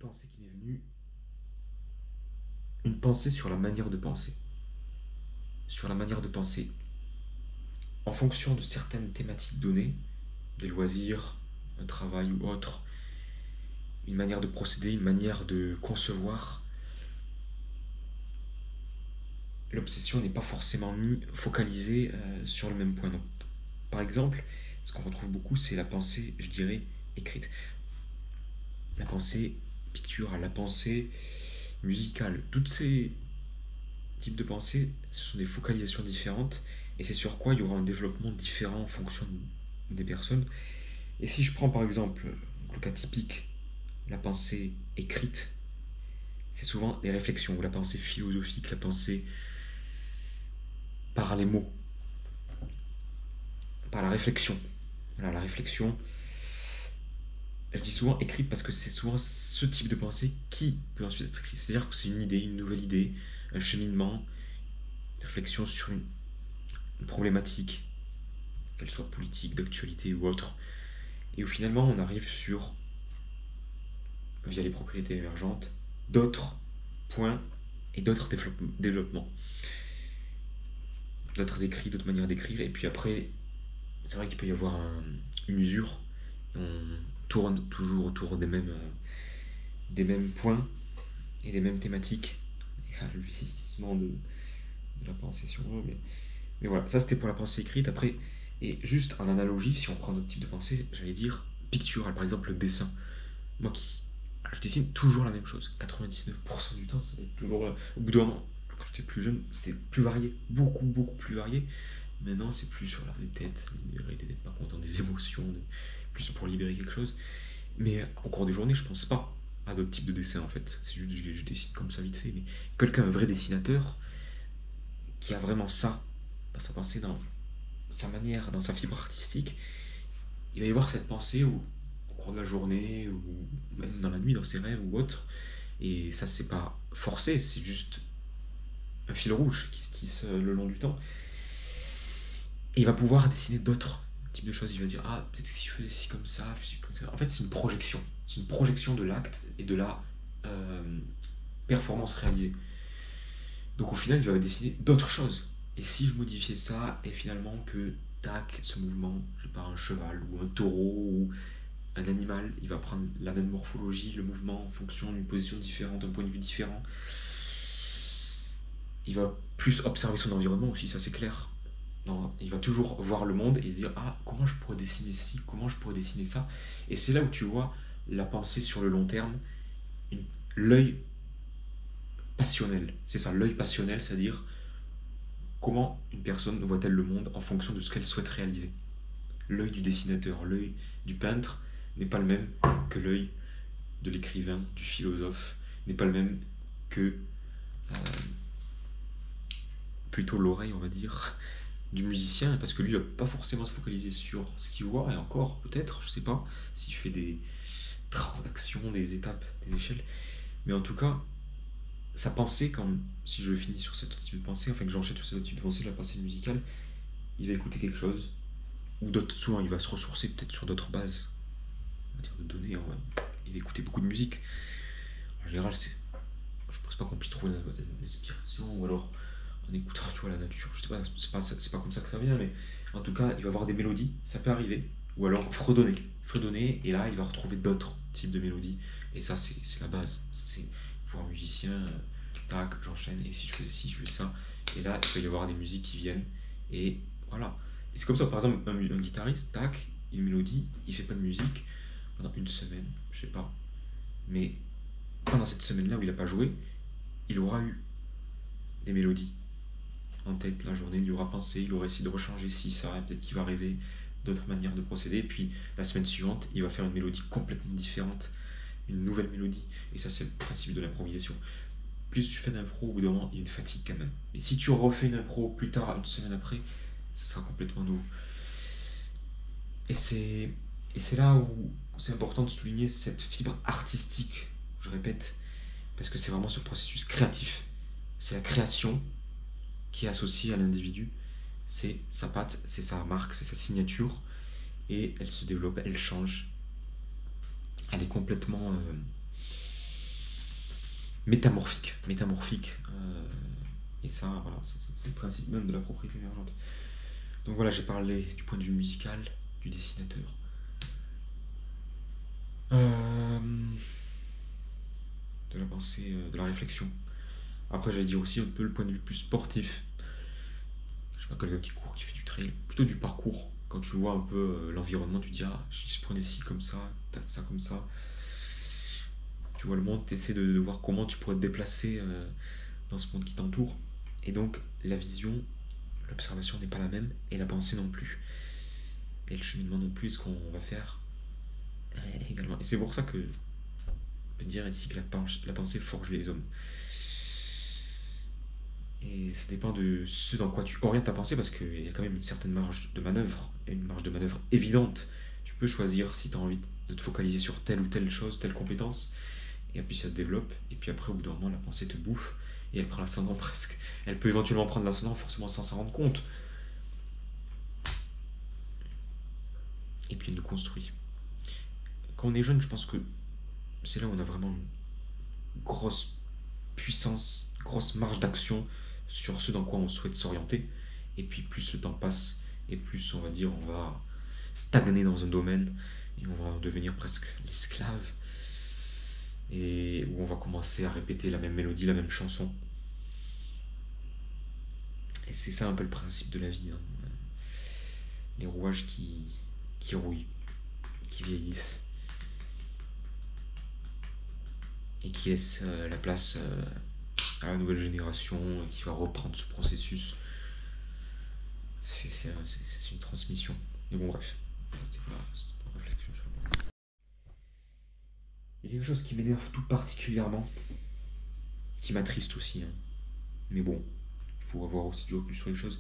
pensée qui m'est venue, une pensée sur la manière de penser. Sur la manière de penser. En fonction de certaines thématiques données, des loisirs, un travail ou autre, une manière de procéder, une manière de concevoir, l'obsession n'est pas forcément focalisée sur le même point. Donc, par exemple, ce qu'on retrouve beaucoup, c'est la pensée, je dirais, écrite. La pensée picturale, la pensée musicale. Toutes ces types de pensée, ce sont des focalisations différentes et c'est sur quoi il y aura un développement différent en fonction des personnes. Et si je prends par exemple le cas typique, la pensée écrite, c'est souvent les réflexions, ou la pensée philosophique, la pensée par les mots, par la réflexion. Voilà, la réflexion, je dis souvent écrite parce que c'est souvent ce type de pensée qui peut ensuite être écrite. C'est-à-dire que c'est une idée, une nouvelle idée, un cheminement, une réflexion sur une problématique, qu'elle soit politique, d'actualité ou autre. Et où finalement on arrive sur, via les propriétés émergentes, d'autres points et d'autres développements, d'autres écrits, d'autres manières d'écrire. Et puis après, c'est vrai qu'il peut y avoir une usure. On tourne toujours autour des mêmes points et des mêmes thématiques. Il y a le vieillissement de la pensée si on veut. Mais voilà, ça c'était pour la pensée écrite. Après, et juste en analogie, si on prend d'autres types de pensée, j'allais dire pictural, par exemple le dessin. Moi qui. Je dessine toujours la même chose. 99% du temps, ça va être toujours. Au bout d'un moment, quand j'étais plus jeune, c'était plus varié. Beaucoup, beaucoup plus varié. Maintenant, c'est plus sur l'art des têtes, libérer des têtes, par contre, des émotions, plus pour libérer quelque chose. Mais au cours des journées, je pense pas à d'autres types de dessins en fait. C'est juste que je dessine comme ça vite fait. Mais quelqu'un, un vrai dessinateur, qui a vraiment ça dans sa pensée, dans sa manière, dans sa fibre artistique, il va y avoir cette pensée où, au cours de la journée, ou même dans la nuit, dans ses rêves ou autre. Et ça, c'est pas forcé, c'est juste un fil rouge qui se tisse le long du temps. Et il va pouvoir dessiner d'autres types de choses. Il va dire, ah, peut-être si je faisais ci comme ça, comme ça. En fait, c'est une projection. C'est une projection de l'acte et de la euh, performance réalisée. Donc au final, il va dessiner d'autres choses. Et si je modifiais ça, et finalement que, tac, ce mouvement, je sais pas, un cheval ou un taureau ou un animal, il va prendre la même morphologie, le mouvement en fonction d'une position différente, d'un point de vue différent. Il va plus observer son environnement aussi, ça c'est clair. Non, il va toujours voir le monde et dire ah comment je pourrais dessiner ci, comment je pourrais dessiner ça. Et c'est là où tu vois la pensée sur le long terme, l'œil passionnel. C'est ça, l'œil passionnel, c'est-à-dire comment une personne voit-elle le monde en fonction de ce qu'elle souhaite réaliser. L'œil du dessinateur, l'œil du peintre n'est pas le même que l'œil de l'écrivain, du philosophe, n'est pas le même que euh, plutôt l'oreille, on va dire, du musicien, parce que lui, il va pas forcément se focaliser sur ce qu'il voit, et encore, peut-être, je sais pas, s'il fait des transactions, des étapes, des échelles. Mais en tout cas, sa pensée, quand, si je finis sur cette type de pensée, enfin que j'enchaîne sur cette type de pensée, la pensée musicale, il va écouter quelque chose, ou d'autres, souvent il va se ressourcer peut-être sur d'autres bases, on va dire de données, il va écouter beaucoup de musique. En général, je pense pas qu'on puisse trouver l'inspiration, ou alors en écoutant tu vois, la nature, je sais pas, c'est pas comme ça que ça vient, mais en tout cas, il va avoir des mélodies, ça peut arriver, ou alors fredonner, et là, il va retrouver d'autres types de mélodies, et ça, c'est la base, ça, c'est pouvoir musicien, tac, j'enchaîne, et si je faisais ci, je fais ça, et là, il peut y avoir des musiques qui viennent, et voilà. Et c'est comme ça, par exemple, un guitariste, tac, une mélodie, il fait pas de musique pendant une semaine, je sais pas, mais pendant cette semaine-là où il a pas joué, il aura eu des mélodies en tête la journée, il y aura pensé, il aura essayé de rechanger ci, ça, peut-être qu'il va rêver d'autres manières de procéder, et puis la semaine suivante, il va faire une mélodie complètement différente, une nouvelle mélodie, et ça c'est le principe de l'improvisation. Plus tu fais d'impro, au bout d'un moment, il y a une fatigue quand même. Et si tu refais une impro plus tard, une semaine après, ça sera complètement nouveau. Et c'est là où c'est important de souligner cette fibre artistique, je répète, parce que c'est vraiment ce processus créatif. C'est la création qui est associée à l'individu, c'est sa patte, c'est sa marque, c'est sa signature, et elle se développe, elle change, elle est complètement métamorphique. Et ça, voilà, c'est le principe même de la propriété émergente. Donc voilà, j'ai parlé du point de vue musical, du dessinateur. Euh, de la pensée, de la réflexion. Après, j'allais dire aussi un peu le point de vue plus sportif. Je sais pas, quelqu'un qui court, qui fait du trail, plutôt du parcours. Quand tu vois un peu l'environnement, tu te dis, ah, si je prenais ci comme ça, ça comme ça. Tu vois le monde, tu essaies de voir comment tu pourrais te déplacer dans ce monde qui t'entoure. Et donc, la vision, l'observation n'est pas la même, et la pensée non plus. Et le cheminement non plus, ce qu'on va faire également. Et c'est pour ça que on peut dire ici que la pensée forge les hommes. Et ça dépend de ce dans quoi tu orientes ta pensée, parce qu'il y a quand même une certaine marge de manœuvre, et une marge de manœuvre évidente. Tu peux choisir si tu as envie de te focaliser sur telle ou telle chose, telle compétence, et puis ça se développe, et puis après, au bout d'un moment, la pensée te bouffe, et elle prend l'ascendant presque. Elle peut éventuellement prendre l'ascendant, forcément sans s'en rendre compte. Et puis elle nous construit. Quand on est jeune, je pense que c'est là où on a vraiment une grosse puissance, grosse marge d'action sur ce dans quoi on souhaite s'orienter. Et puis plus le temps passe, et plus on va dire on va stagner dans un domaine, et on va en devenir presque l'esclave, et où on va commencer à répéter la même mélodie, la même chanson. Et c'est ça un peu le principe de la vie, hein. Les rouages qui rouillent, qui vieillissent, et qui laissent la place à la nouvelle génération qui va reprendre ce processus. C'est une transmission. Mais bon, bref, c'était pas réflexion sur le moment. Il y a quelque chose qui m'énerve tout particulièrement, qui m'attriste aussi, hein. Mais bon, il faut avoir aussi du recul sur les choses.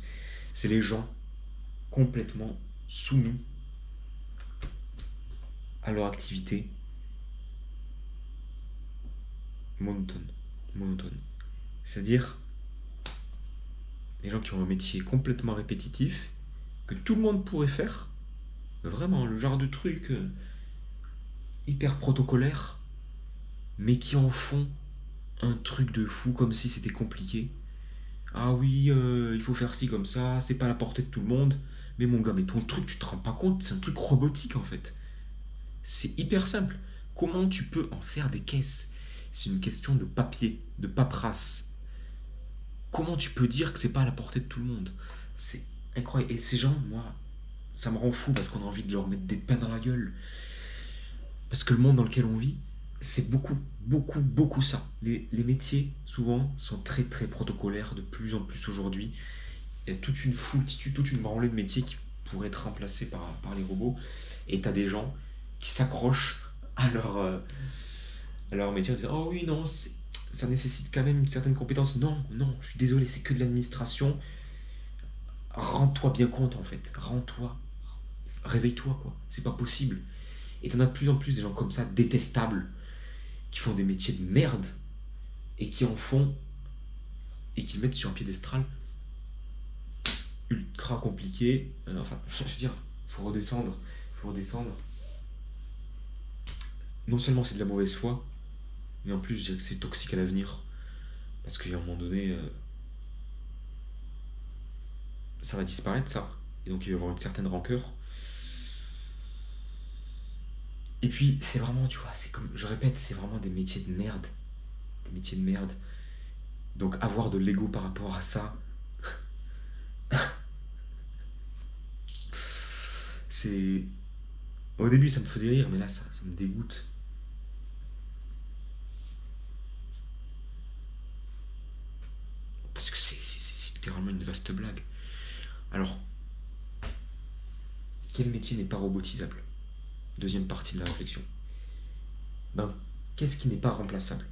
C'est les gens complètement soumis à leur activité monotone. monotone. C'est-à-dire les gens qui ont un métier complètement répétitif, que tout le monde pourrait faire, vraiment le genre de truc hyper protocolaire, mais qui en font un truc de fou comme si c'était compliqué. Ah oui, il faut faire ci comme ça, c'est pas à la portée de tout le monde. Mais mon gars, mais ton truc, tu te rends pas compte, c'est un truc robotique en fait. C'est hyper simple. Comment tu peux en faire des caisses? C'est une question de papier, de paperasse. Comment tu peux dire que c'est pas à la portée de tout le monde? C'est incroyable. Et ces gens, moi, ça me rend fou parce qu'on a envie de leur mettre des pains dans la gueule. Parce que le monde dans lequel on vit, c'est beaucoup, beaucoup, beaucoup ça. Les métiers, souvent, sont très, très protocolaires de plus en plus aujourd'hui. Il y a toute une foultitude, toute une branlée de métiers qui pourraient être remplacés par les robots. Et tu as des gens qui s'accrochent à leur métier en disant oh oui, non, ça nécessite quand même une certaine compétence. Non, non, je suis désolé, c'est que de l'administration. Rends-toi bien compte en fait. Rends-toi. Réveille-toi, quoi. C'est pas possible. Et t'en as de plus en plus des gens comme ça, détestables, qui font des métiers de merde et qui en font et qui mettent sur un piédestal ultra compliqué. Enfin, je veux dire, faut redescendre. Faut redescendre. Non seulement c'est de la mauvaise foi, mais en plus je dirais que c'est toxique à l'avenir. Parce qu'à un moment donné, ça va disparaître ça. Et donc il va y avoir une certaine rancœur. Et puis c'est vraiment, tu vois, c'est comme, je répète, c'est vraiment des métiers de merde. Des métiers de merde. Donc avoir de l'ego par rapport à ça, c'est... Au début ça me faisait rire, mais là ça me dégoûte. Parce que c'est littéralement une vaste blague. Alors, quel métier n'est pas robotisable? Deuxième partie de la réflexion. Ben, qu'est-ce qui n'est pas remplaçable?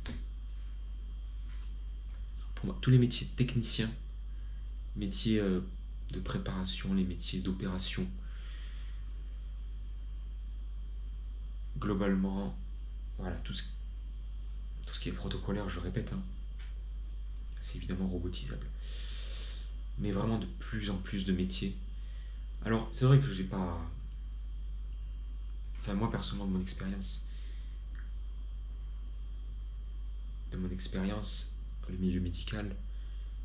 Pour moi, tous les métiers techniciens, métiers de préparation, les métiers d'opération, globalement, voilà, tout ce qui est protocolaire, je répète, hein, c'est évidemment robotisable. Mais vraiment de plus en plus de métiers. Alors, c'est vrai que j'ai pas... Enfin, moi, personnellement, de mon expérience, expérience dans le milieu médical,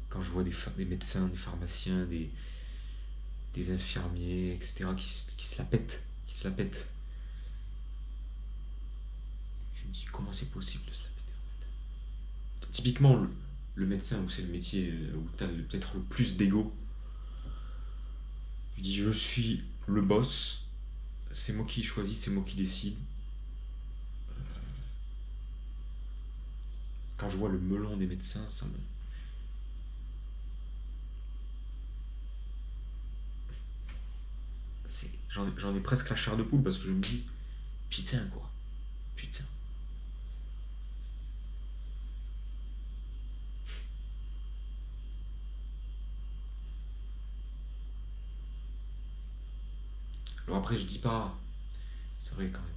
quand je vois des médecins, des pharmaciens, des infirmiers, etc., qui se la pètent, je me dis comment c'est possible de se la péter en fait. Typiquement, le médecin, où c'est le métier où tu as peut-être le plus d'ego, tu dis je suis le boss, c'est moi qui choisis, c'est moi qui décide. Quand je vois le melon des médecins, j'en ai presque la chair de poule parce que je me dis putain quoi, putain. Alors après je dis pas, c'est vrai quand même.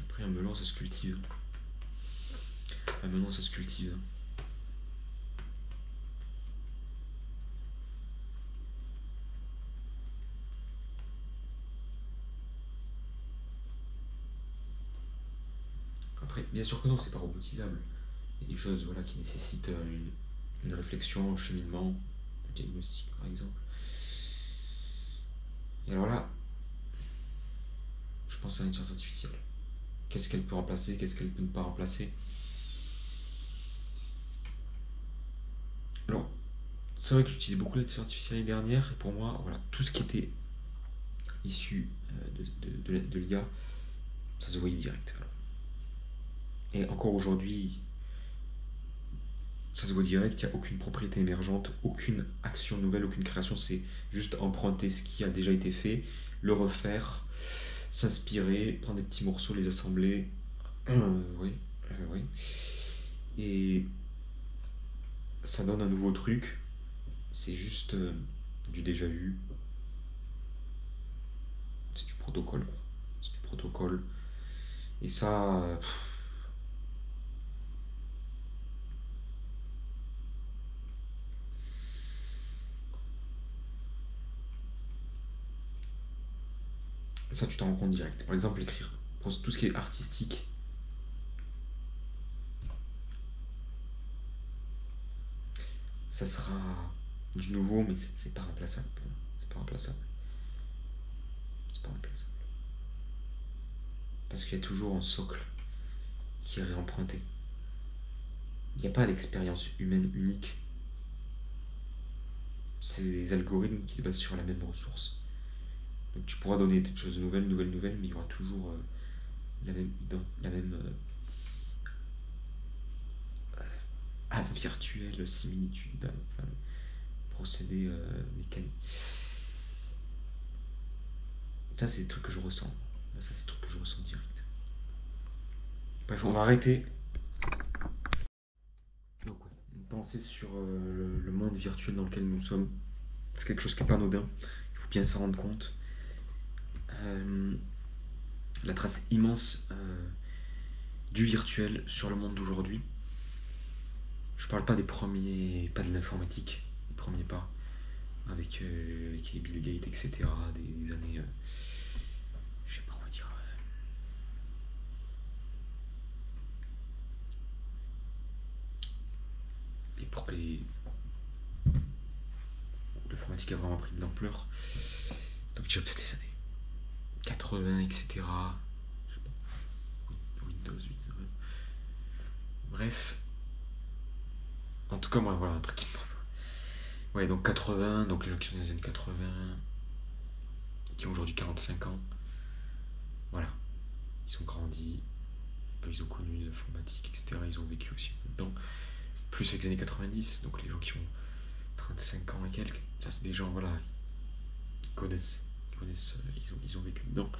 Après un melon ça se cultive. Un melon ça se cultive. Après, bien sûr que non, c'est pas robotisable. Il y a des choses voilà, qui nécessitent une réflexion, un cheminement, un diagnostic par exemple. Et alors là, je pense à l'intelligence artificielle. Qu'est-ce qu'elle peut remplacer, qu'est-ce qu'elle peut ne pas remplacer. Alors, c'est vrai que j'utilisais beaucoup l'intelligence artificielle l'année dernière, et pour moi, voilà, tout ce qui était issu de l'IA, ça se voyait direct. Voilà. Et encore aujourd'hui, ça se voit direct, il n'y a aucune propriété émergente, aucune action nouvelle, aucune création, c'est juste emprunter ce qui a déjà été fait, le refaire, s'inspirer, prendre des petits morceaux, les assembler. Oui, oui. Et ça donne un nouveau truc, c'est juste du déjà vu, c'est du protocole, quoi. C'est du protocole. Et ça, ça tu t'en rends compte direct. Par exemple, écrire, pour tout ce qui est artistique, ça sera du nouveau, mais c'est pas remplaçable pour moi. C'est pas remplaçable. C'est pas remplaçable. Parce qu'il y a toujours un socle qui est réemprunté. Il n'y a pas d'expérience humaine unique. C'est des algorithmes qui se basent sur la même ressource. Donc tu pourras donner des choses nouvelles, mais il y aura toujours la même âme virtuelle, similitude, enfin, procédé mécanique. Ça, c'est des trucs que je ressens. Ça, c'est des trucs que je ressens direct. Bref, on va arrêter. Donc, ouais, une pensée sur le monde virtuel dans lequel nous sommes. C'est quelque chose qui n'est pas anodin. Il faut bien s'en rendre compte. La trace immense du virtuel sur le monde d'aujourd'hui. Je parle pas des premiers pas de l'informatique, les premiers pas avec les Bill Gates, etc. Des années, je sais pas, on va dire. L'informatique a vraiment pris de l'ampleur. Donc déjà peut-être les années 80, etc. Je sais pas. Windows 8. Bref. En tout cas, moi, voilà, un truc qui me... Ouais, donc 80, donc les gens qui sont dans les années 80, qui ont aujourd'hui 45 ans, voilà. Ils ont grandi, ils ont connu l'informatique, etc. Ils ont vécu aussi dedans. Plus avec les années 90, donc les gens qui ont 35 ans et quelques, ça c'est des gens, voilà, qui connaissent, ils ont vécu dedans.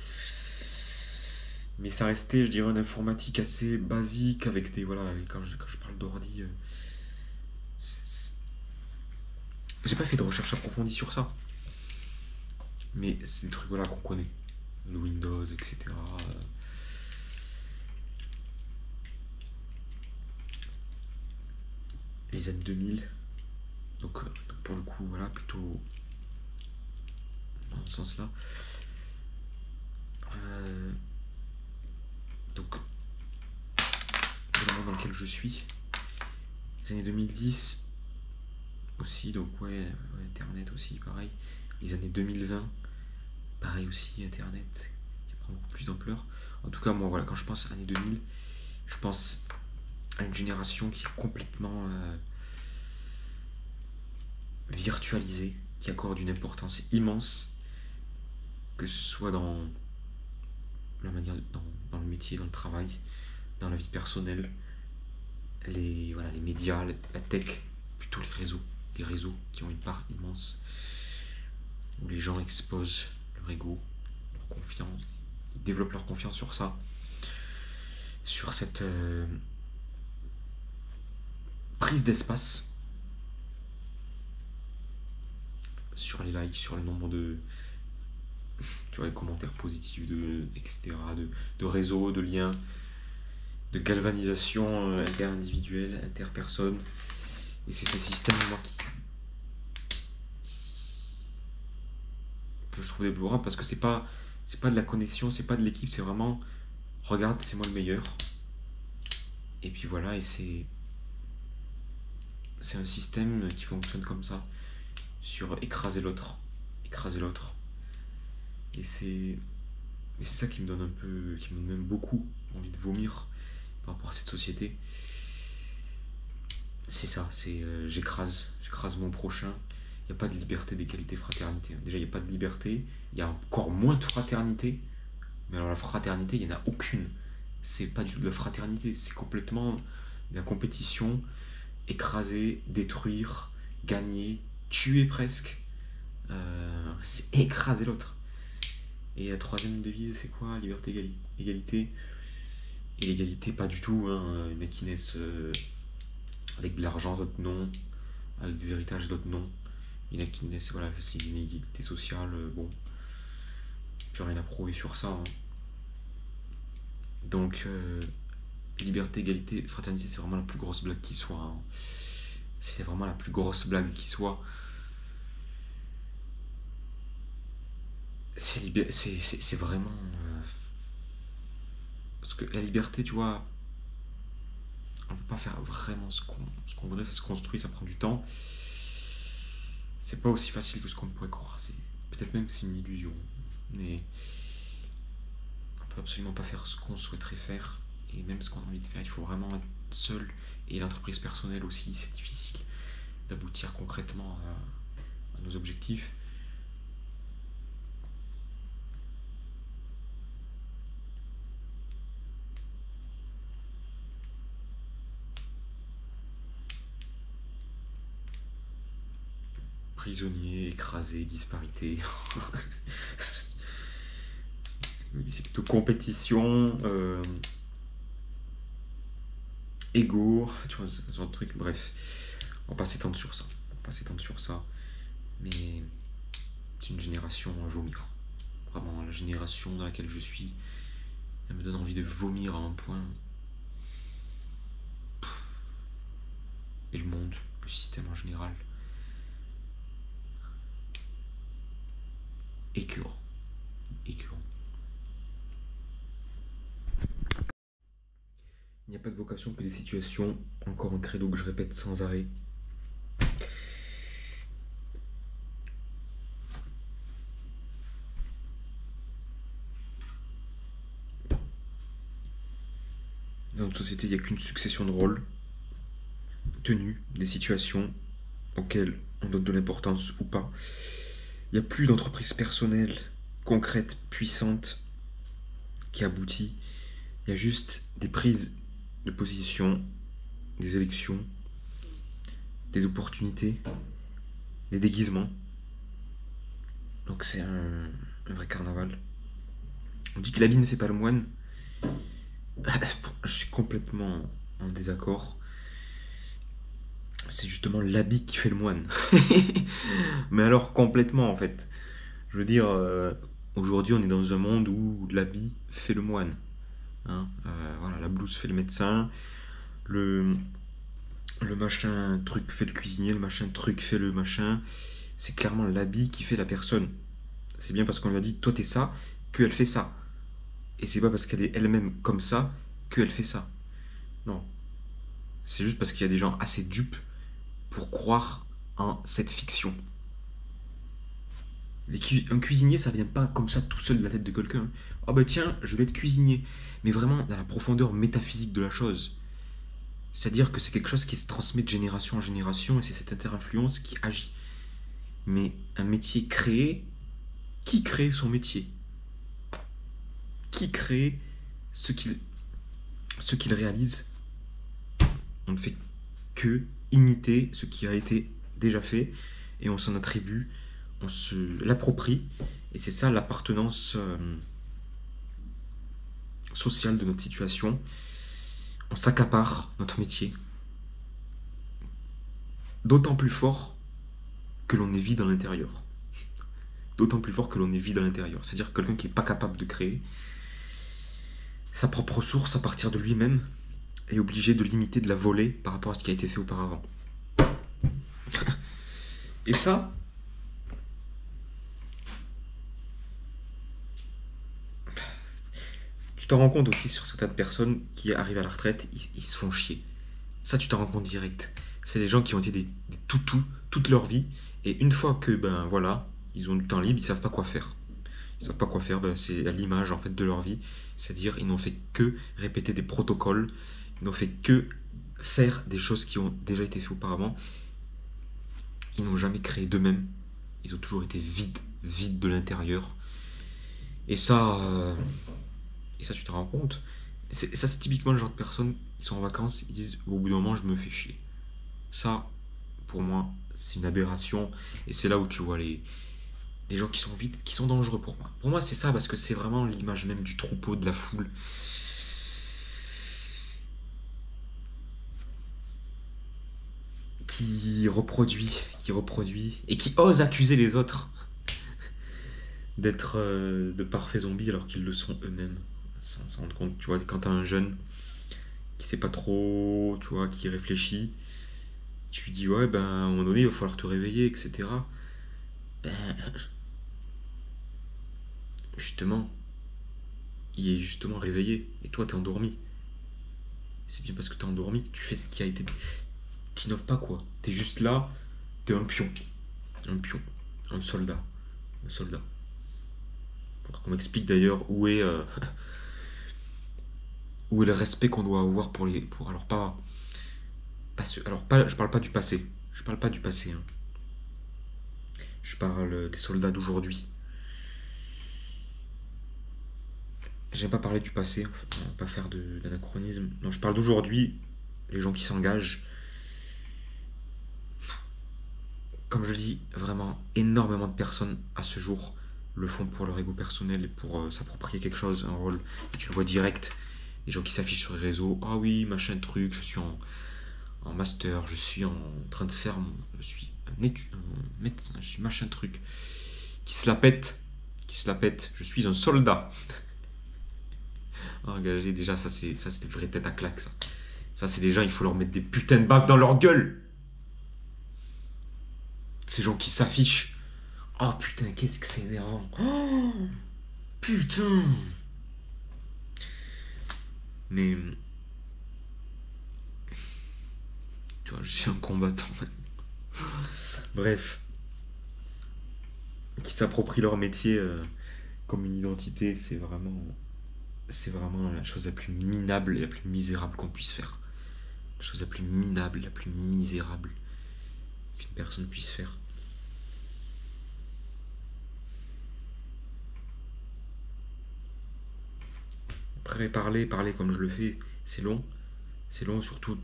Mais ça restait, je dirais, une informatique assez basique avec des, voilà, quand je parle d'ordi, j'ai pas fait de recherche approfondie sur ça. Mais c'est des trucs, voilà, qu'on connaît. Le Windows, etc. Les années 2000. Donc pour le coup, voilà, plutôt dans ce sens-là. Donc, le monde dans lequel je suis, les années 2010 aussi, donc ouais, Internet aussi, pareil. Les années 2020, pareil aussi, Internet qui prend beaucoup plus d'ampleur. En tout cas, moi, voilà, quand je pense à l'année 2000, je pense à une génération qui est complètement virtualisée, qui accorde une importance immense, que ce soit dans la manière, dans le métier, dans le travail, dans la vie personnelle, les médias, la tech, plutôt les réseaux qui ont une part immense, où les gens exposent leur ego, leur confiance, ils développent leur confiance sur ça, sur cette prise d'espace, sur les likes, sur le nombre de les commentaires positifs, etc., de réseaux, de liens, de galvanisation inter-individuelle, interpersonne. Et c'est ces systèmes, moi, que je trouve déplorable, parce que c'est pas de la connexion, c'est pas de l'équipe, c'est vraiment regarde, c'est moi le meilleur. Et puis voilà, et c'est un système qui fonctionne comme ça, sur écraser l'autre. Et c'est ça qui me donne qui me donne même beaucoup envie de vomir par rapport à cette société. C'est ça, c'est j'écrase mon prochain. Il n'y a pas de liberté, d'égalité, fraternité. Déjà, il n'y a pas de liberté, il y a encore moins de fraternité. Mais alors la fraternité, il n'y en a aucune. C'est pas du tout de la fraternité, c'est complètement de la compétition, écraser, détruire, gagner, tuer presque. C'est écraser l'autre. Et la troisième devise, c'est quoi? Liberté, égalité. Et l'égalité, pas du tout. Hein. Il y en a qui naissent avec de l'argent, d'autres non. Avec des héritages, d'autres non. Il y en a qui naissent, voilà, c'est une inégalité sociale. Bon, plus rien à prouver sur ça. Hein. Donc, liberté, égalité, fraternité, c'est vraiment la plus grosse blague qui soit. Hein. C'est vraiment la plus grosse blague qui soit. C'est vraiment. Parce que la liberté, tu vois, on peut pas faire vraiment ce qu'on voudrait, ça se construit, ça prend du temps. C'est pas aussi facile que ce qu'on pourrait croire. Peut-être même que c'est une illusion. Mais on peut absolument pas faire ce qu'on souhaiterait faire. Et même ce qu'on a envie de faire, il faut vraiment être seul. Et l'entreprise personnelle aussi, c'est difficile d'aboutir concrètement à nos objectifs. Prisonnier, écrasé, disparité. C'est plutôt compétition, ego, tu vois, ce genre de truc. Bref, on va pas s'étendre sur ça. Mais c'est une génération à vomir. Vraiment, la génération dans laquelle je suis, elle me donne envie de vomir à un point. Et le monde, le système en général. Écœurant. Il n'y a pas de vocation que des situations, encore un credo que je répète sans arrêt. Dans notre société, il n'y a qu'une succession de rôles tenus, des situations auxquelles on donne de l'importance ou pas. Il n'y a plus d'entreprise personnelle, concrète, puissante, qui aboutit. Il y a juste des prises de position, des élections, des opportunités, des déguisements. Donc c'est un vrai carnaval. On dit que l'habit ne fait pas le moine. Je suis complètement en désaccord. C'est justement l'habit qui fait le moine. Mais alors complètement en fait. Je veux dire, aujourd'hui on est dans un monde où l'habit fait le moine. Hein, voilà, la blouse fait le médecin, le le machin truc fait le cuisinier, le machin truc fait le machin. C'est clairement l'habit qui fait la personne. C'est bien parce qu'on lui a dit, toi t'es ça, qu'elle fait ça. Et c'est pas parce qu'elle est elle-même comme ça qu'elle fait ça. Non. C'est juste parce qu'il y a des gens assez dupes pour croire en cette fiction. Un cuisinier, ça vient pas comme ça tout seul de la tête de quelqu'un. Oh bah tiens, je vais être cuisinier. Mais vraiment dans la profondeur métaphysique de la chose. C'est-à-dire que c'est quelque chose qui se transmet de génération en génération et c'est cette interinfluence qui agit. Mais un métier créé, qui crée son métier? Qui crée ce qu'il réalise? On ne fait que imiter ce qui a été déjà fait et on s'en attribue, on se l'approprie et c'est ça l'appartenance sociale de notre situation. On s'accapare notre métier, d'autant plus fort que l'on est vide à l'intérieur. D'autant plus fort que l'on est vide à l'intérieur. C'est-à-dire que quelqu'un qui n'est pas capable de créer sa propre source à partir de lui-même est obligé de l'imiter, de la voler par rapport à ce qui a été fait auparavant. Et ça, tu t'en rends compte aussi sur certaines personnes qui arrivent à la retraite, ils se font chier. Ça, tu t'en rends compte direct. C'est les gens qui ont été des toutous toute leur vie, et une fois que, ben voilà, ils ont du temps libre, ils savent pas quoi faire. Ils savent pas quoi faire, ben, c'est à l'image en fait de leur vie. C'est-à-dire, ils n'ont fait que répéter des protocoles, ils n'ont fait que faire des choses qui ont déjà été faites auparavant. Ils n'ont jamais créé d'eux-mêmes. Ils ont toujours été vides de l'intérieur. Et ça, tu te rends compte. Ça, c'est typiquement le genre de personnes, ils sont en vacances, ils disent au bout d'un moment, je me fais chier. Ça, pour moi, c'est une aberration. Et c'est là où tu vois des gens qui sont vides, qui sont dangereux pour moi. Pour moi, c'est ça, parce que c'est vraiment l'image même du troupeau, de la foule. Qui reproduit, et qui ose accuser les autres d'être de parfaits zombies alors qu'ils le sont eux-mêmes. Sans s'en rendre compte, tu vois, quand t'as un jeune qui sait pas trop, tu vois, qui réfléchit, tu lui dis, ouais, ben, à un moment donné, il va falloir te réveiller, etc. Ben, justement, il est justement réveillé, et toi, t'es endormi. C'est bien parce que t'es endormi que tu fais ce qui a été... T'innoves pas, quoi. T'es juste là, t'es un pion. Un pion. Un soldat. Un soldat. Faudra qu'on m'explique d'ailleurs où est le respect qu'on doit avoir pour les... alors pas, je parle pas du passé. Je parle pas du passé. Hein. Je parle des soldats d'aujourd'hui. J'aime pas parler du passé, en fait, pas faire d'anachronisme. Non, je parle d'aujourd'hui, les gens qui s'engagent. Comme je le dis, vraiment, énormément de personnes à ce jour le font pour leur ego personnel et pour s'approprier quelque chose, un rôle. Et tu le vois direct. Les gens qui s'affichent sur les réseaux, ah oui, machin truc, je suis en master, je suis en train de faire, je suis un médecin, je suis machin truc. Qui se la pète, je suis un soldat. Engagé, déjà, ça c'est des vraies têtes à claque, ça. Ça, c'est des gens, il faut leur mettre des putains de baffes dans leur gueule. Ces gens qui s'affichent. Oh putain, qu'est-ce que c'est énervant. Oh, putain. Mais. Tu vois, je suis un combattant. Bref. Qui s'approprient leur métier comme une identité, c'est vraiment. C'est vraiment la chose la plus minable et la plus misérable qu'on puisse faire. La chose la plus minable, la plus misérable qu'une personne puisse faire. Après, parler comme je le fais, c'est long. C'est long, surtout.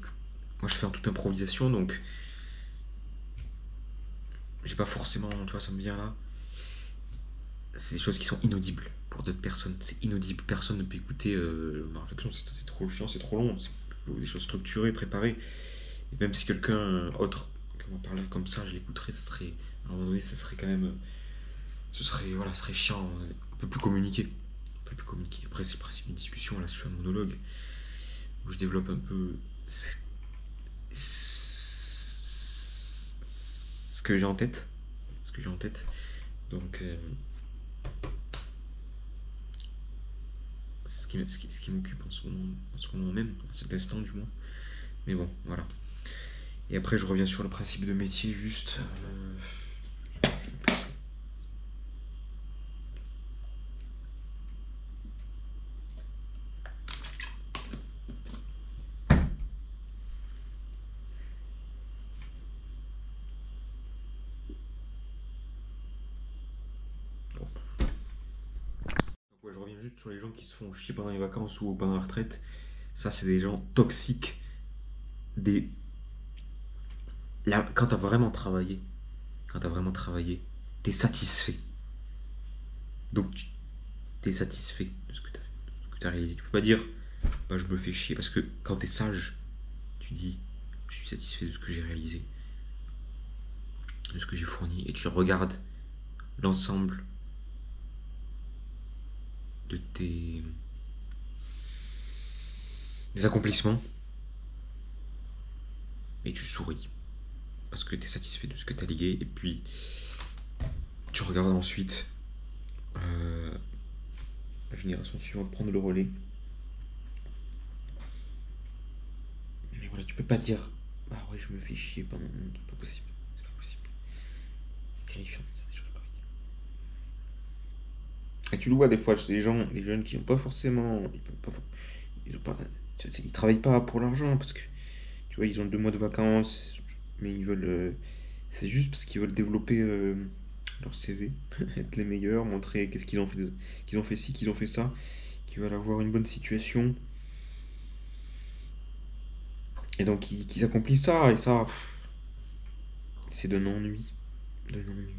Moi, je fais en toute improvisation, donc. J'ai pas forcément. Tu vois, ça me vient là. C'est des choses qui sont inaudibles pour d'autres personnes. C'est inaudible. Personne ne peut écouter ma réflexion. C'est trop chiant, c'est trop long. Il faut des choses structurées, préparées. Et même si quelqu'un autre qui m'en parlait comme ça, je l'écouterais, ça serait. À un moment donné, ça serait quand même. Voilà, ça serait chiant. On peut plus communiquer. On peut plus communiquer. Après, c'est le principe d'une discussion. Là, je suis un monologue où je développe un peu que j'ai en tête. Ce que j'ai en tête. Donc, c'est ce qui m'occupe en ce moment même, à cet instant du moins. Mais bon, voilà. Et après, je reviens sur le principe de métier, juste. Bon. Donc, ouais, je reviens juste sur les gens qui se font chier pendant les vacances ou pendant la retraite. Ça, c'est des gens toxiques. Là, quand t'as vraiment travaillé, t'es satisfait. Donc, t'es satisfait de ce que t'as réalisé. Tu peux pas dire, bah, je me fais chier. Parce que quand t'es sage, tu dis, je suis satisfait de ce que j'ai réalisé, de ce que j'ai fourni. Et tu regardes l'ensemble de tes des accomplissements et tu souris. Parce que t'es satisfait de ce que t'as légué. Et puis, tu regardes ensuite la génération suivante prendre le relais. Mais voilà, tu peux pas dire, ah ouais, je me fais chier pendant. C'est pas possible. C'est pas possible. C'est terrifiant, ça, des choses pareilles. Et tu le vois des fois, c'est des jeunes qui n'ont pas forcément. Ils travaillent pas pour l'argent parce que tu vois, ils ont 2 mois de vacances, mais ils veulent. C'est juste parce qu'ils veulent développer leur CV, être les meilleurs, montrer qu'est-ce qu'ils ont fait ci, qu'ils ont fait ça, qu'ils veulent avoir une bonne situation. Et donc qu'ils accomplissent ça, et ça, c'est d'un ennui. D'un ennui.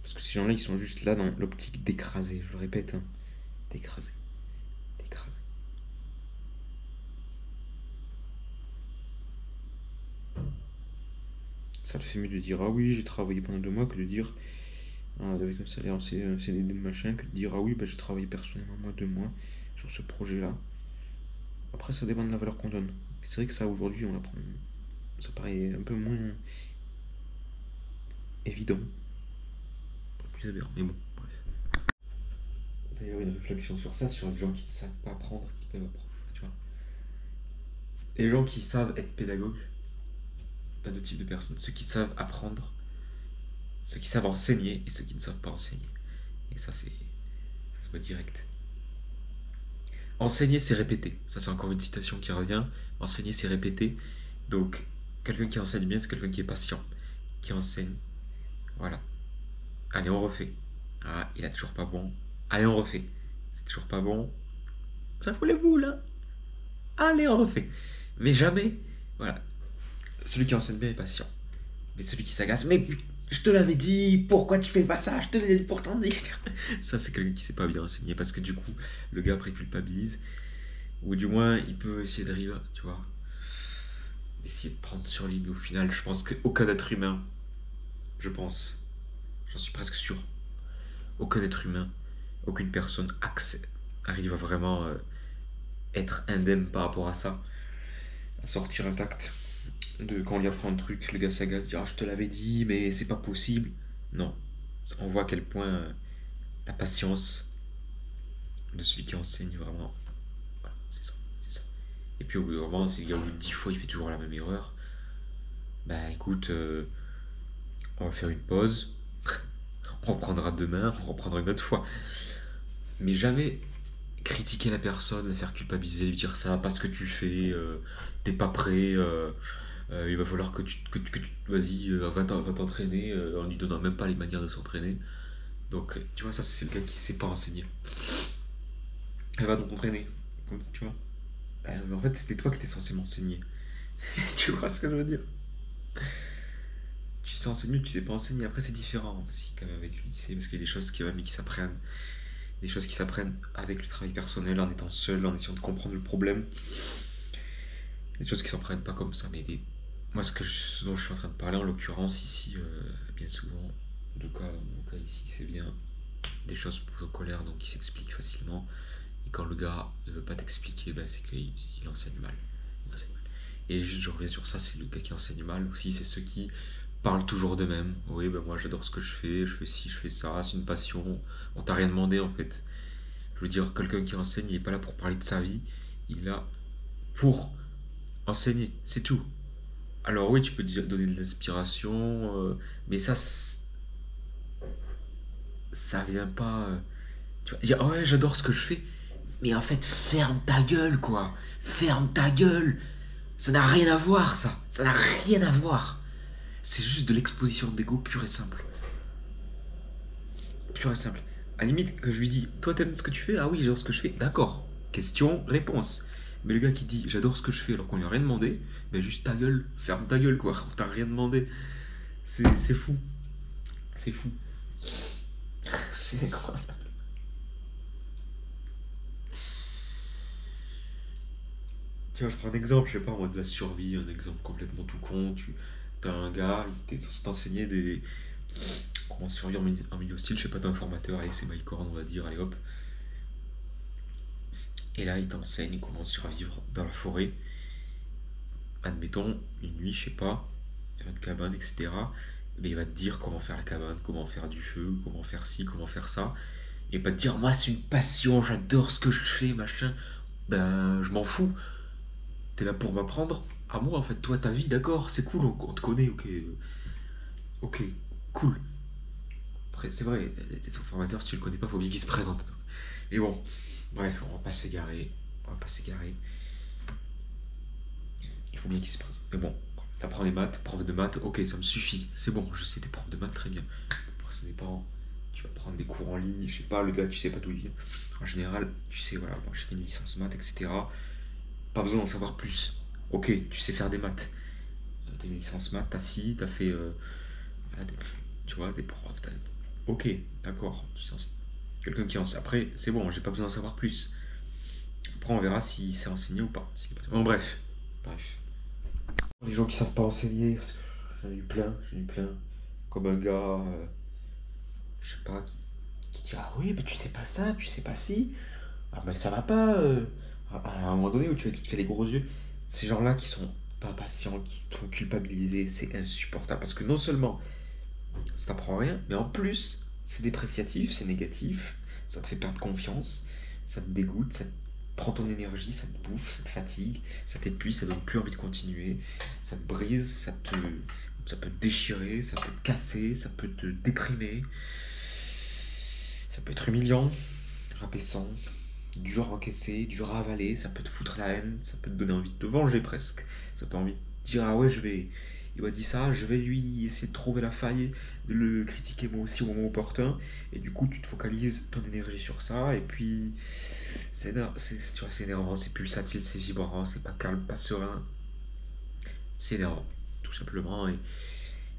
Parce que ces gens-là, ils sont juste là dans l'optique d'écraser, je le répète, hein, d'écraser. D'écraser. Ça te fait mieux de dire ah oui, j'ai travaillé pendant 2 mois que de dire ah, avec un salaire en CDD machin, que de dire ah oui, bah, j'ai travaillé personnellement moi 2 mois sur ce projet-là. Après, ça dépend de la valeur qu'on donne. C'est vrai que ça, aujourd'hui, on l'apprend. Ça paraît un peu moins évident. Plus aberrant, mais bon, bref. D'ailleurs, une réflexion sur ça, sur les gens qui ne savent pas apprendre, qui peuvent apprendre, tu vois. Et les gens qui savent être pédagogues, pas de type de personnes. Ceux qui savent apprendre, ceux qui savent enseigner et ceux qui ne savent pas enseigner. Et ça, c'est pas direct. Enseigner, c'est répéter. Ça, c'est encore une citation qui revient. Enseigner, c'est répéter. Donc, quelqu'un qui enseigne bien, c'est quelqu'un qui est patient, qui enseigne. Voilà. Allez, on refait. Ah, il a toujours pas bon. Allez, on refait. C'est toujours pas bon. Ça fout les boules, hein. Allez, on refait. Mais jamais, voilà. Celui qui enseigne bien est patient. Mais celui qui s'agace, mais je te l'avais dit, pourquoi tu fais pas ça? Je te l'ai pourtant dit. Ça, c'est quelqu'un qui sait pas bien enseigner parce que du coup, le gars après culpabilise. Ou du moins, il peut essayer de rire, tu vois. Essayer de prendre sur lui, mais au final, je pense qu'aucun être humain, je pense, j'en suis presque sûr, aucun être humain, aucune personne arrive à vraiment être indemne par rapport à ça, à sortir intact. Quand on lui apprend un truc, le gars s'agace, dit ah, je te l'avais dit, mais c'est pas possible. Non, on voit à quel point la patience de celui qui enseigne vraiment. Voilà, c'est ça, c'est ça. Et puis au bout d'un moment, si le gars au bout de 10 fois il fait toujours la même erreur, bah écoute, on va faire une pause, on reprendra demain, on reprendra une autre fois. Mais jamais critiquer la personne, la faire culpabiliser, lui dire ça va pas ce que tu fais, t'es pas prêt, il va falloir vas-y, va t'entraîner, en lui donnant même pas les manières de s'entraîner. Donc, tu vois, ça, c'est le gars qui sait pas enseigner. Elle va donc t'entraîner, tu vois. Mais en fait, c'était toi qui étais censé m'enseigner. Tu vois ce que je veux dire? Tu sais enseigner, tu sais pas enseigner. Après, c'est différent aussi, quand même, avec le lycée, parce qu'il y a des choses qui s'apprennent. Des choses qui s'apprennent avec le travail personnel, en étant seul, en essayant de comprendre le problème. Des choses qui s'apprennent pas comme ça, mais moi, ce dont je suis en train de parler, en l'occurrence, ici, bien souvent, en tout cas, mon cas ici, c'est bien des choses protocolaires, donc qui s'expliquent facilement. Et quand le gars ne veut pas t'expliquer, ben, c'est qu'il enseigne mal. Et juste, je reviens sur ça, c'est le gars qui enseigne mal aussi, c'est ceux qui parlent toujours d'eux-mêmes. Oui, ben moi j'adore ce que je fais ci, je fais ça, c'est une passion. On t'a rien demandé en fait. Je veux dire, quelqu'un qui enseigne, il est pas là pour parler de sa vie, il est là pour enseigner, c'est tout. Alors oui, tu peux dire donner de l'inspiration, mais ça vient pas. Tu vas dire, oh ouais, j'adore ce que je fais, mais en fait, ferme ta gueule, quoi. Ferme ta gueule. Ça n'a rien à voir, ça. Ça n'a rien à voir. C'est juste de l'exposition d'ego pure et simple. Pure et simple. À la limite, que je lui dis, toi t'aimes ce que tu fais? Ah oui, j'adore ce que je fais. D'accord. Question, réponse. Mais le gars qui dit, j'adore ce que je fais alors qu'on lui a rien demandé, ben juste ta gueule, ferme ta gueule, quoi. On t'a rien demandé. C'est fou. C'est fou. C'est incroyable. Tu vois, je prends un exemple, je sais pas, moi, de la survie, un exemple complètement tout con. T'as un gars, t'es censé t'enseigner comment survivre en milieu hostile, je sais pas, t'es un formateur, allez, c'est Mycorn, on va dire, allez hop. Et là, il t'enseigne comment survivre dans la forêt. Admettons, une nuit, je sais pas, faire une cabane, etc. Mais il va te dire comment faire la cabane, comment faire du feu, comment faire ci, comment faire ça. Et il va te dire, moi, c'est une passion, j'adore ce que je fais, machin. Ben, je m'en fous. T'es là pour m'apprendre à moi, en fait. Toi, ta vie, d'accord, c'est cool, on te connaît, ok. Ok, cool. Après, c'est vrai, ton formateur, si tu le connais pas, faut bien qu'il se présente. Mais bon, bref, on va pas s'égarer. On va pas s'égarer. Il faut bien qu'il se présente. Mais bon, t'apprends les maths, prof de maths, ok, ça me suffit. C'est bon, je sais, t'es prof de maths, très bien. Après, ça dépend. Tu vas prendre des cours en ligne, je sais pas, le gars, tu sais pas d'où il vient. En général, tu sais, voilà, moi j'ai fait une licence maths, etc. Pas besoin d'en savoir plus. Ok, tu sais faire des maths. T'as une licence maths, t'as ci, t'as fait. Voilà, tu vois, des profs. Ok, d'accord. Quelqu'un qui enseigne. Après, c'est bon, j'ai pas besoin d'en savoir plus. Après, on verra si c'est enseigné ou pas. Bon, bref. Bref. Les gens qui savent pas enseigner, parce que j'en ai eu plein. Comme un gars, je sais pas, qui dit ah oui, mais tu sais pas ça, tu sais pas ci. Ah ben ça va pas. À un moment donné où tu vois qui te fait les gros yeux, ces gens-là qui sont pas patients, qui te font culpabiliser, c'est insupportable. Parce que non seulement ça t'apprend rien, mais en plus, c'est dépréciatif, c'est négatif, ça te fait perdre confiance, ça te dégoûte, ça te prend ton énergie, ça te bouffe, ça te fatigue, ça t'épuise, ça donne plus envie de continuer, ça te brise, ça peut te déchirer, ça peut te casser, ça peut te déprimer, ça peut être humiliant, rabaissant, dur à encaisser, dur à avaler, ça peut te foutre la haine, ça peut te donner envie de te venger presque, ça peut envie de dire ah ouais il m'a dit ça, je vais lui essayer de trouver la faille, de le critiquer moi aussi au moment opportun, et du coup tu te focalises ton énergie sur ça, et puis tu vois, c'est énervant, c'est pulsatile, c'est vibrant, c'est pas calme, pas serein, c'est énervant, tout simplement,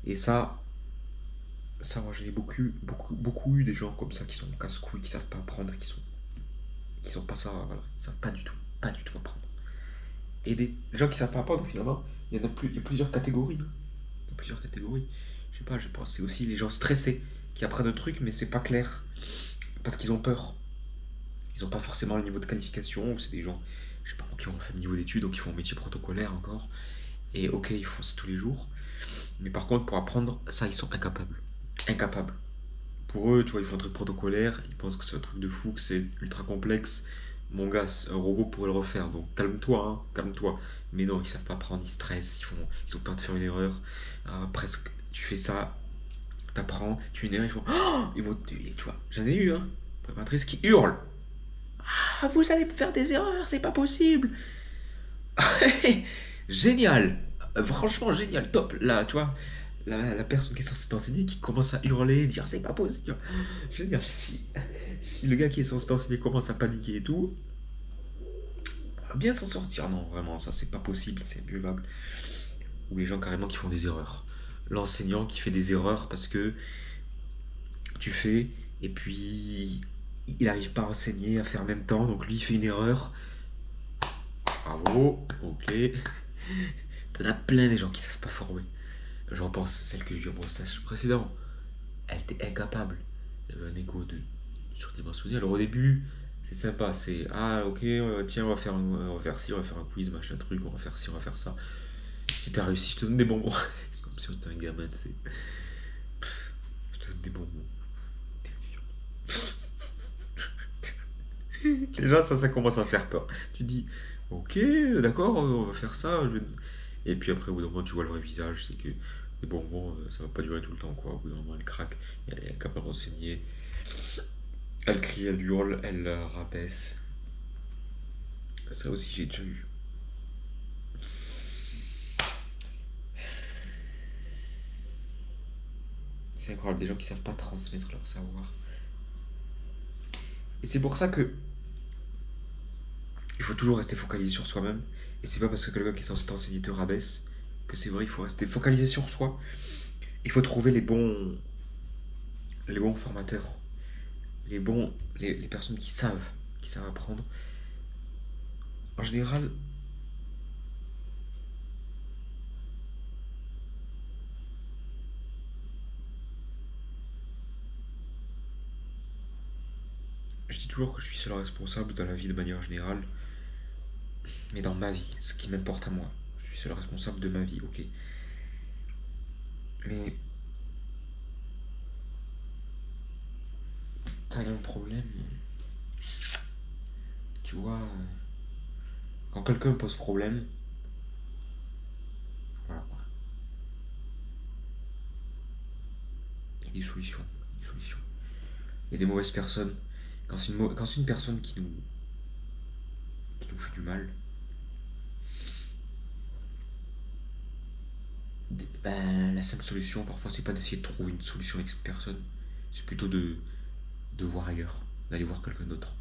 et ça moi j'en ai beaucoup eu des gens comme ça qui sont casse-couilles, qui savent pas apprendre, qui sont pas ça, voilà, ils savent pas du tout apprendre. Et des gens qui savent pas apprendre, finalement, il y a plusieurs catégories. Hein. Il y a plusieurs catégories. Je pense c'est aussi les gens stressés qui apprennent un truc, mais c'est pas clair. Parce qu'ils ont peur. Ils ont pas forcément le niveau de qualification, ou c'est des gens, je sais pas, qui ont fait le niveau d'études, donc ils font un métier protocolaire encore. Et ok, ils font ça tous les jours. Mais par contre, pour apprendre, ça, ils sont incapables. Incapables. Pour eux, tu vois, ils font un truc protocolaire, ils pensent que c'est un truc de fou, que c'est ultra complexe. Mon gars, un robot pourrait le refaire, donc calme-toi, hein, calme-toi. Mais non, ils savent pas apprendre, ils stressent, ils ont peur de faire une erreur. Presque, tu fais ça, t'apprends, tu fais une erreur, ils font oh tu vois, j'en ai eu, hein, préparatrice qui hurle. Ah, vous allez me faire des erreurs, c'est pas possible. Génial, franchement génial, top. Là, tu vois, la personne qui est censée t'enseigner qui commence à hurler, dire c'est pas possible. Génial, si le gars qui est censé t'enseigner commence à paniquer et tout, on va bien s'en sortir. Non, vraiment, ça c'est pas possible, c'est imbuvable. Ou les gens carrément qui font des erreurs. L'enseignant qui fait des erreurs parce que tu fais, et puis il arrive pas à enseigner, à faire en même temps, donc lui il fait une erreur. Bravo, ok. T'en as plein des gens qui savent pas former. Je repense celle que j'ai eu en stage précédent. Elle était incapable. Elle avait un ego surdimensionné. Alors au début, C'est sympa, c'est ah ok, tiens, on va faire ci, on va faire un quiz, machin truc, on va faire ci, on va faire ça. Si t'as réussi, je te donne des bonbons. Comme si on était un gamin, tu sais. Je te donne des bonbons. Déjà, ça commence à faire peur. Tu dis, ok, d'accord, on va faire ça. Et puis après, au bout d'un moment, tu vois le vrai visage, c'est que les bonbons, ça va pas durer tout le temps, quoi. Au bout d'un moment, elle craque, et elle est capable d'enseigner. Elle crie, elle hurle, elle rabaisse. Ça aussi, j'ai déjà eu. C'est incroyable, des gens qui savent pas transmettre leur savoir. Et c'est pour ça que il faut toujours rester focalisé sur soi-même. Et c'est pas parce que quelqu'un qui est censé t'enseigner te rabaisse que c'est vrai, il faut rester focalisé sur soi. Il faut trouver les bons formateurs, les personnes qui savent apprendre. En général, je dis toujours que je suis seul responsable dans la vie de manière générale, mais dans ma vie, ce qui m'importe à moi. Je suis seul responsable de ma vie, ok. Mais quand il y a un problème, tu vois, quand quelqu'un pose problème, voilà quoi. Il y a des solutions, des solutions. Il y a des mauvaises personnes. Quand c'est une personne qui nous fait du mal, ben, la simple solution, parfois, c'est pas d'essayer de trouver une solution avec cette personne. C'est plutôt de voir ailleurs, d'aller voir quelqu'un d'autre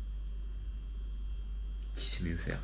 qui sait mieux faire.